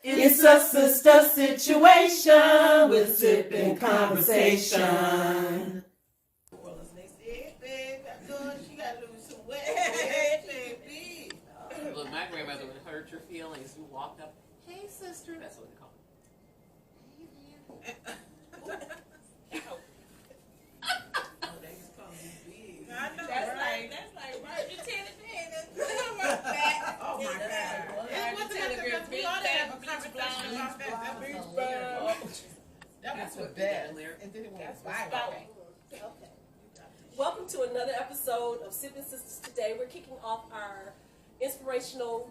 It's a sister situation with sipping conversation. Look, my grandmother would hurt your feelings. You walked up, hey sister, that's what they call it. That's like Roger Tennant. Oh my God. We ought to have a conversation about that. That's what that. And then it was Bible. Okay. Welcome to another episode of Sipping Sisters Today. We're kicking off our inspirational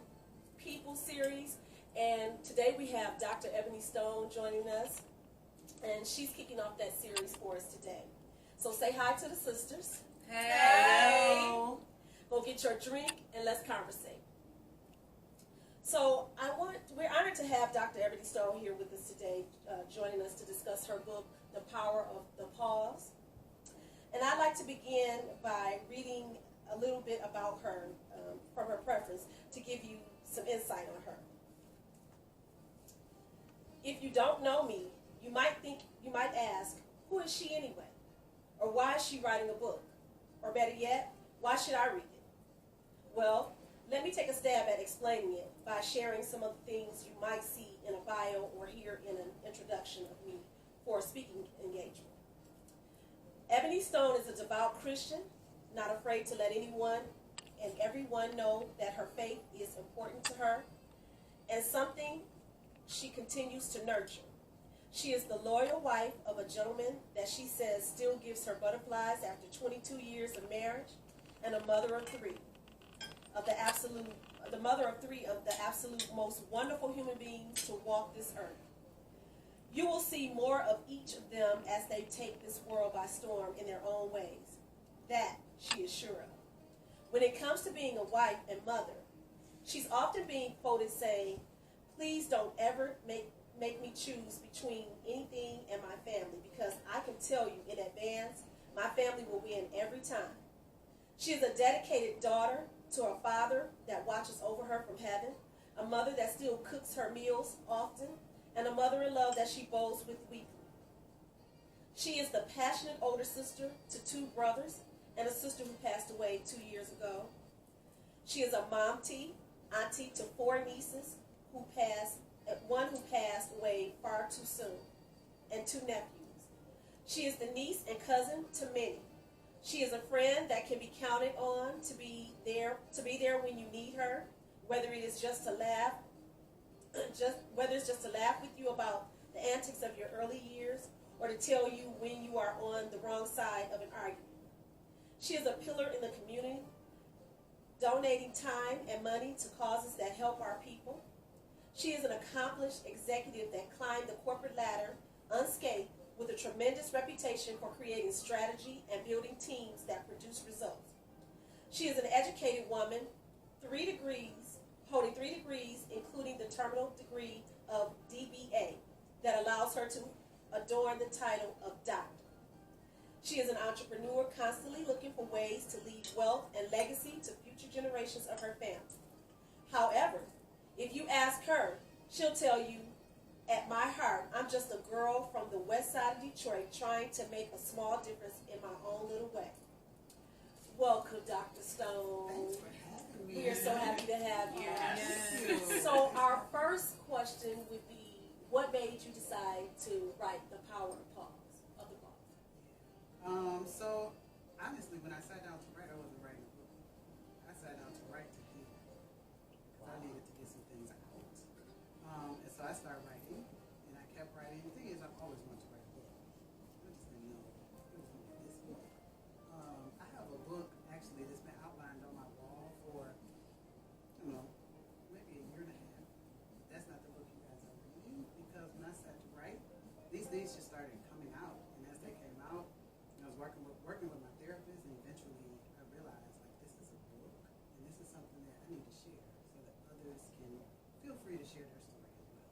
people series, and today we have Dr. Ebony Stone joining us, and she's kicking off that series for us today. So say hi to the sisters. Hey. Go get your drink and let's conversate. So we're honored to have Dr. Ebony Stone here with us today, joining us to discuss her book, The Power of the Pause. And I'd like to begin by reading a little bit about her, from her preface, to give you some insight on her. If you don't know me, you might ask, who is she anyway? Or why is she writing a book? Or better yet, why should I read it? Well, let me take a stab at explaining it by sharing some of the things you might see in a bio or hear in an introduction of me for a speaking engagement. Ebony Stone is a devout Christian, not afraid to let anyone and everyone know that her faith is important to her and something she continues to nurture. She is the loyal wife of a gentleman that she says still gives her butterflies after 22 years of marriage, and a mother of three of the absolute most wonderful human beings to walk this earth. You will see more of each of them as they take this world by storm in their own ways. That she is sure of. When it comes to being a wife and mother, she's often being quoted saying, "Please don't ever make me choose between anything and my family, because I can tell you in advance, my family will win every time." She is a dedicated daughter to a father that watches over her from heaven, a mother that still cooks her meals often, and a mother-in-law that she boasts with weekly. She is the passionate older sister to two brothers and a sister who passed away 2 years ago. She is a auntie to four nieces one who passed away far too soon, and two nephews. She is the niece and cousin to many. She is a friend that can be counted on to be there when you need her, whether it's just to laugh with you about the antics of your early years, or to tell you when you are on the wrong side of an argument. She is a pillar in the community, donating time and money to causes that help our people. She is an accomplished executive that climbed the corporate ladder unscathed, with a tremendous reputation for creating strategy and building teams that produce results. She is an educated woman, holding 3 degrees, including the terminal degree of DBA, that allows her to adorn the title of doctor. She is an entrepreneur, constantly looking for ways to leave wealth and legacy to future generations of her family. However, if you ask her, she'll tell you, at my heart, I'm just a girl from the west side of Detroit trying to make a small difference in my own little way. Welcome, Dr. Stone. Thanks for having me. We are so happy to have you. Yes. So our first question would be, what made you decide to write The Power of the Pause? So honestly, when I sat down to write, I wasn't writing a book. I sat down to write to heal, because I needed to get some things out. And so I started writing, and I kept writing. The thing is, I've always wanted to write a book. I just didn't know it was going to be this book. I have a book actually that's been outlined on my wall for, I don't know, maybe a year and a half. That's not the book you guys are reading, because when I sat to write, these things just started coming out, and as they came out, I was working with my therapist, and eventually I realized, like, this is a book, and this is something that I need to share so that others can feel free to share their story as well.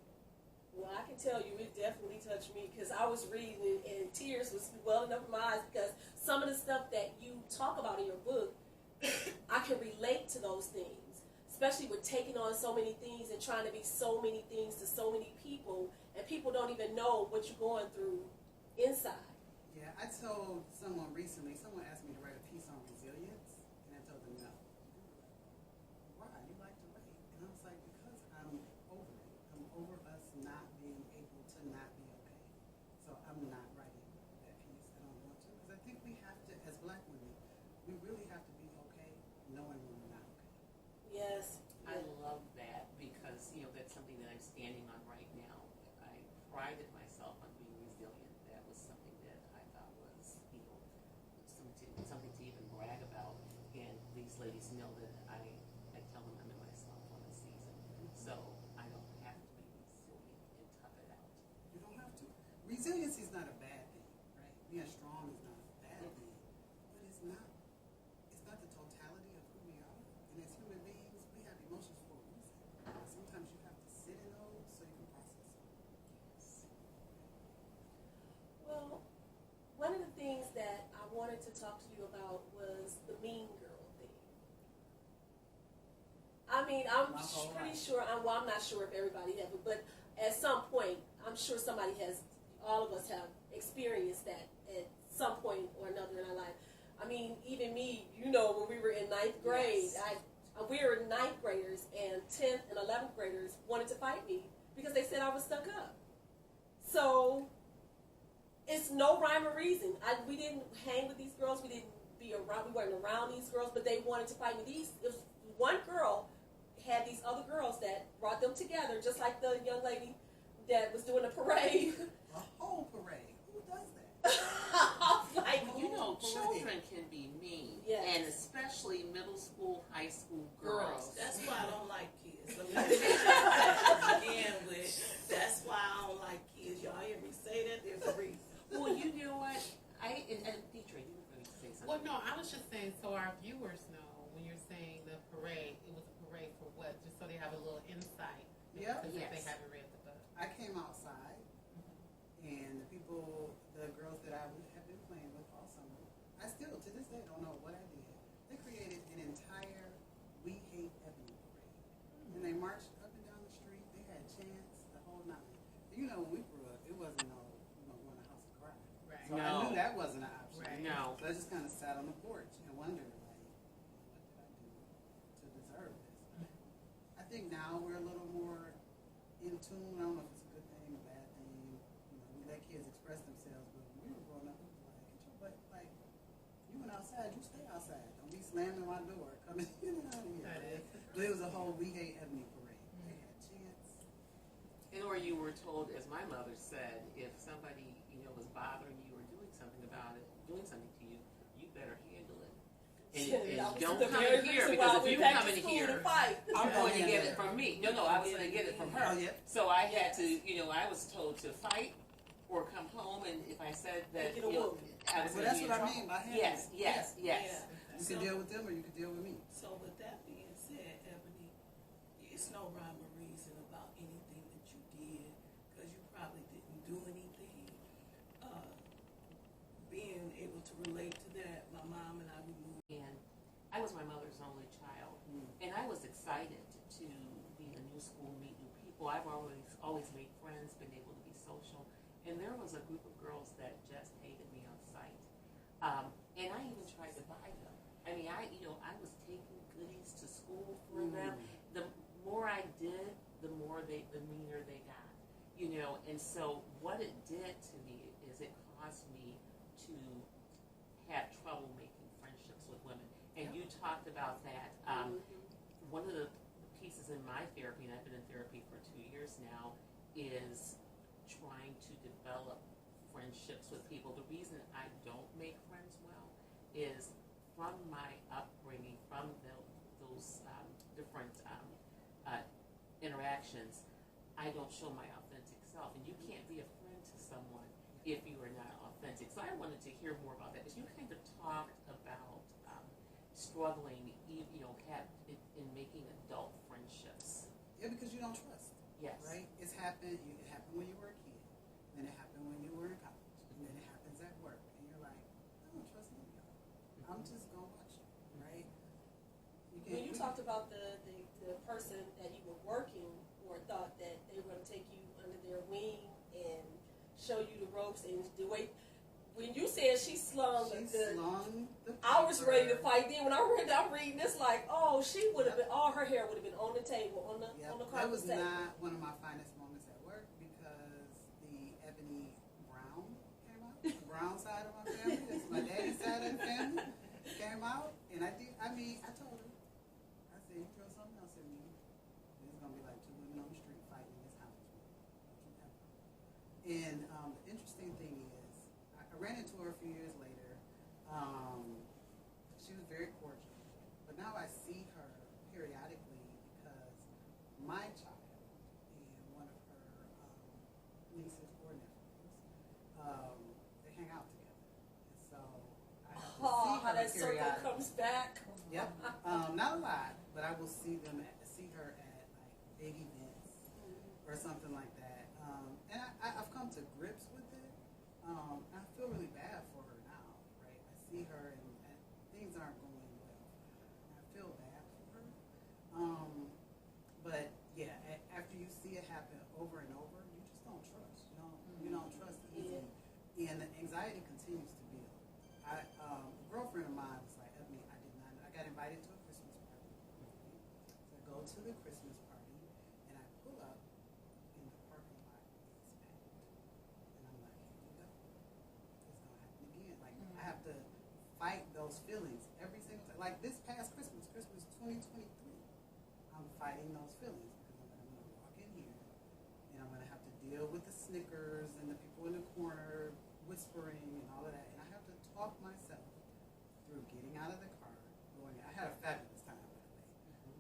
Well, I can tell you it definitely touched me, because I was reading it and tears was welling up in my eyes, because some of the stuff that you talk about in your book, I can relate to those things. especially with taking on so many things and trying to be so many things to so many people, and people don't even know what you're going through inside. Yeah, I told someone recently, someone asked me to write a piece on resilience, and I told them no. Why? You like to write. And I was like, because I'm over it. I'm over us not being able to not be okay. So I'm not writing that piece. I don't want to, because I think we have to, as black women, we really have to be okay knowing when we're not okay. Yes. I love that because, that's something that I'm standing on right now. I prided myself on being resilient. That was something that I thought was, something to even brag about. And these ladies know that I tell them I'm in myself on a season. So I don't have to be resilient and tough it out. You don't have to. Resiliency is not a bad thing, right? Being strong is not a bad thing, but it's not the totality of who we are. And as human beings, we have emotions for a reason. Sometimes you have to sit in those so you can process them. Well, one of the things that I wanted to talk to you about was the mean girl thing. I mean, I'm My whole pretty life. sure, I'm not sure if everybody has, but at some point, I'm sure somebody has, all of us have experienced that at some point or another in our life. I mean, even me, when we were in ninth grade, Yes. we were ninth graders, and 10th and 11th graders wanted to fight me because they said I was stuck up. So it's no rhyme or reason. We didn't hang with these girls. We didn't be around. We weren't around these girls, but they wanted to fight me. It was one girl had these other girls that brought them together, just like the young lady that was doing the parade. A whole parade. Who does that? I was like, Children can be mean. Yes. And especially middle school, high school girls. That's why I don't like kids. So begin with, that's why I don't like kids. Y'all hear me say that? There's a reason. Well, you know what? And Deidre, you were going to say something. Well, no, I was just saying so our viewers know when you're saying the parade, it was a parade for what? Just so they have a little insight. Yeah. Because if they Yes. haven't read the book. I came outside, and the girls that I have been playing with all summer, I still, to this day, don't know what I did. They created an entire We Hate Ebony parade. And they marched up and down the street. They had chants, the whole nine. When we grew up, it wasn't going to House of Cry. Right. So I No. knew that wasn't an option. Right. No. So I just kind of sat on the porch and wondered, what did I do to deserve this? I think now we're a little more in tune. I don't know if it's a good thing, a bad thing. We let kids express themselves, but when we were growing up, it was like, get your butt, like, you went outside, you stay outside. Don't be slamming my door, coming in and out of here. That is. But it was a whole We Hate Ebony parade. They had chants. And or you were told, as my mother said, if somebody, was bothering you or doing something to you, you better handle it. And That was don't the come very in here, reason because why if we you went come to in school here, to fight. I'm going to Yeah. get it from me. No, I was going to get it from her. Oh, yeah. So I had to, I was told to fight or come home, and if I said that, Get a whoop. I was Well, going that's to be what in I trouble. mean by handling Yes, it. yes, yes. You can deal with them or you can deal with me. So with that being said, Ebony, it's no rhyme or reason about anything that you did because you probably didn't do anything. Being able to relate to that, my mom and I, we moved. And I was my mother's only child, and I was excited to be in a new school, meet new people. I've always made friends, been able to be social, and there was a group of girls that just hated me on sight. And I even tried to buy them. I mean, I was taking goodies to school for them. The more I did, the meaner they got. And so what it did to me is it caused me to have trouble making friendships with women. And you talked about that. One of the pieces in my therapy, and I've been in therapy for 2 years now, is trying to develop friendships with people. The reason I don't make friends well is from my upbringing, from those different interactions, I don't show my authentic self. And you can't be a friend to someone if you are not authentic. So I wanted to hear more about that, because you kind of talked about struggling, in making adult friendships. Yeah, because you don't trust. Yes. Right? It happened when you were a kid. Then it happened when you were in college. And then it happens at work. And you're like, I don't trust anybody. I'm just going to watch you. Right? When you talked about the the person that you were working for thought that they were going to take you under their wing and show you the ropes and the way. When you said she slung the I was ready to fight. Then when I'm reading this like, oh, she would have been, all her hair would have been on the table, on the That was table. not one of my finest moments at work because the Ebony Brown came out. The brown side of my family, that's my daddy's side of the family, came out. And I told her, I said, you throw something else at me, there's going to be like two women on the street fighting in this house. And the interesting thing is, I ran into her a few years later. She was very cordial, but now I see her periodically because my child and one of her nieces or nephews, they hang out together, and so I have to see her how that circle periodically. comes back. Yep, not a lot, but I will see her at like big events or something like that. And I've come to grips with it. I feel really bad for her now, right? I see her and things aren't going well. And I feel bad for her. But yeah, after you see it happen over and over, you just don't trust. You don't trust easily. Yeah. And the anxiety continues to build. A girlfriend of mine was like, Ebony, I got invited to a Christmas party. So I go to the Christmas party and I pull up in the parking lot and it's packed. And I'm like, here we go. It's gonna happen again. Like I have to fight those feelings every single time. Like this past Christmas 2023, I'm fighting those feelings because I'm gonna walk in here and I'm gonna have to deal with the snickers and the people in the corner whispering and all of that. And I have to talk myself through getting out of the car, going. I had a fabulous time, by the way.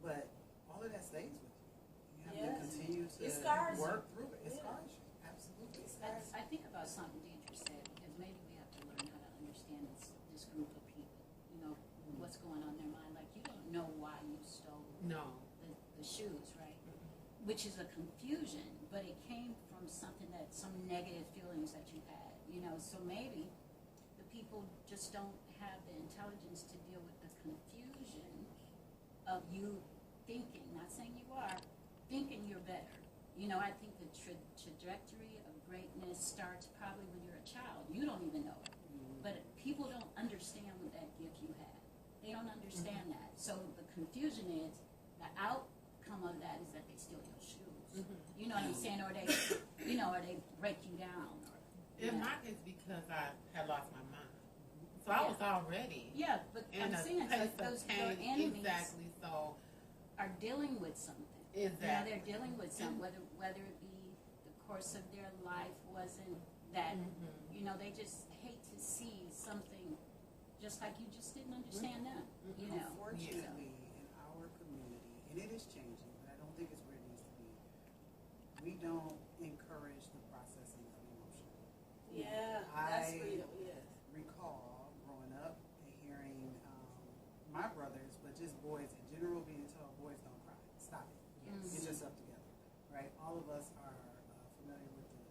But all of that stays with you. You have to continue to It scars you. work through it. It scars you. Absolutely. It scars you. I think about something Deidre said, because maybe we have to learn how to understand this group of people. You know, what's going on in their mind. Like, you don't know why you stole the shoes, right? Which is a confusion, but it came from something some negative feelings that you had. You know, so maybe the people just don't have the intelligence to deal with the confusion of you thinking, not saying you are, thinking you're better. You know, I think the trajectory of greatness starts probably when you're a child. You don't even know it. But people don't understand what that gift you had. They don't understand that. So the confusion is, the outcome of that is that they steal your shoes. You know what I'm saying? Or they, or they break you down. In my case, because I had lost my mind. So I was already but in I'm a saying place that of those your pain. enemies Exactly. So are dealing with something. Exactly. You know, they're dealing with something, whether it be the course of their life wasn't that, you know, they just hate to see something just like you just didn't understand them, you know. Unfortunately, in our community, and it is changing, but I don't think it's where it needs to be, we don't encourage the processing of emotion. Yeah, that's I freedom. Yes. recall growing up and hearing my brothers, but just boys in general, being told boys don't cry. Stop it. Get yourself together. Right? All of us are familiar with the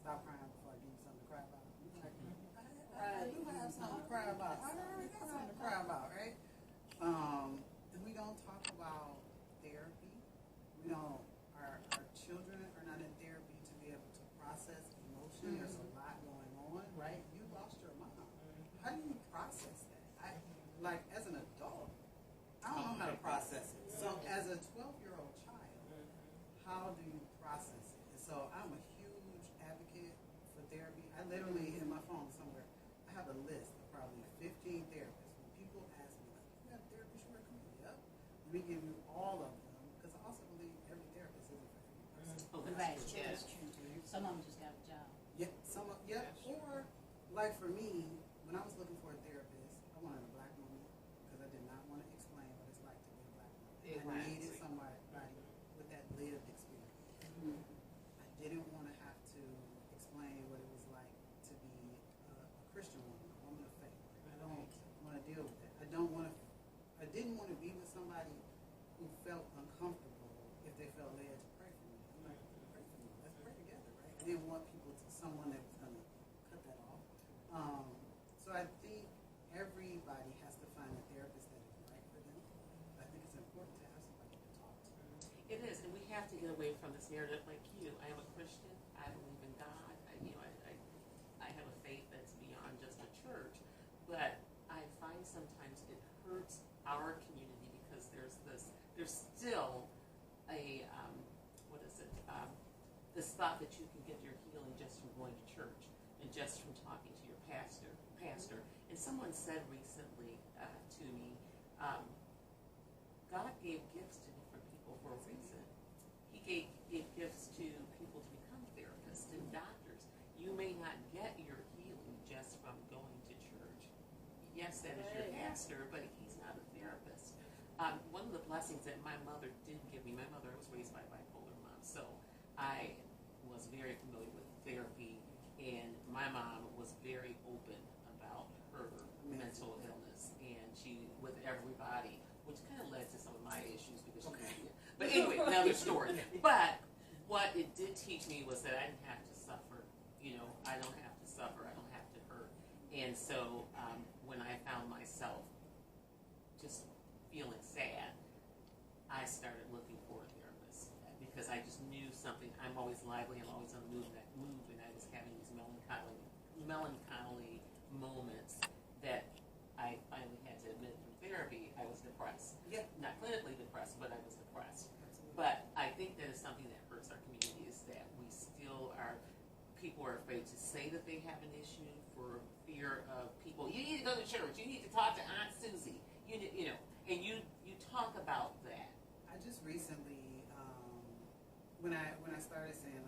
stop crying before I give you something to cry about. I do have something to cry about. I already got something to cry about, right? And we don't talk about therapy. We don't. Our children are not in therapy to be able to process emotion. There's a lot going on, right? You lost your mom. How do you process that? Like as an adult, I don't know how to process it. So as a 12-year-old child, how do you process it? And so I'm a huge advocate for therapy. I literally, in my phone somewhere, I have a list of probably 15 therapists. When people ask me, like, you have therapists you recommend? Yep. Let me give you all of them, because I also believe every therapist isn't for every person. Right, that's true. Some of them just got a job. Or like for me, when I was looking for a therapist, I wanted a black woman because I did not want to explain what it's like to be a black woman. I needed somebody with that lived experience. I didn't want to have to explain what it was like to be a Christian woman, a woman of faith. I don't want to deal with that. I didn't want to be with somebody who felt uncomfortable if they felt led to pray for me. I'm like, pray for me. Let's pray together, right? I didn't want someone that was going to cut that off. So I think everybody has to find a therapist that is right for them. I think it's important to have somebody to talk to. away from this narrative like you. I am a Christian. I believe in God. I have a faith that's beyond just a church. But I find sometimes it hurts our community because there's still a, this thought that you can get your healing just from going to church and just from talking to your pastor. And someone said recently to me, God gave gifts to different people for a reason. He gave gifts to people to become therapists and doctors. You may not get your healing just from going to church. Yes, that is your pastor, but he's not a therapist. One of the blessings that my mother did give me, my mother was raised by a bipolar mom, so I was very familiar with therapy, and my mom was very open about her mental illness, and she, with everybody, which kind of led to some of my issues because she but anyway, another story. But what it did teach me was that I didn't have to suffer. I don't have to suffer. I don't have to hurt. And so when I found myself just feeling sad, I started looking for a therapist because I just knew something. I'm always lively. I'm always on the move, and I was having these melancholy moments that I finally had to admit through therapy I was depressed. Yeah. Not clinically depressed, but I was depressed. Absolutely. But I think that is something that hurts our community is that we still are, people are afraid to say that they have an issue for fear of people. You need to go to church. You need to talk to Aunt Susie. And you talk about that. I just recently, when I started saying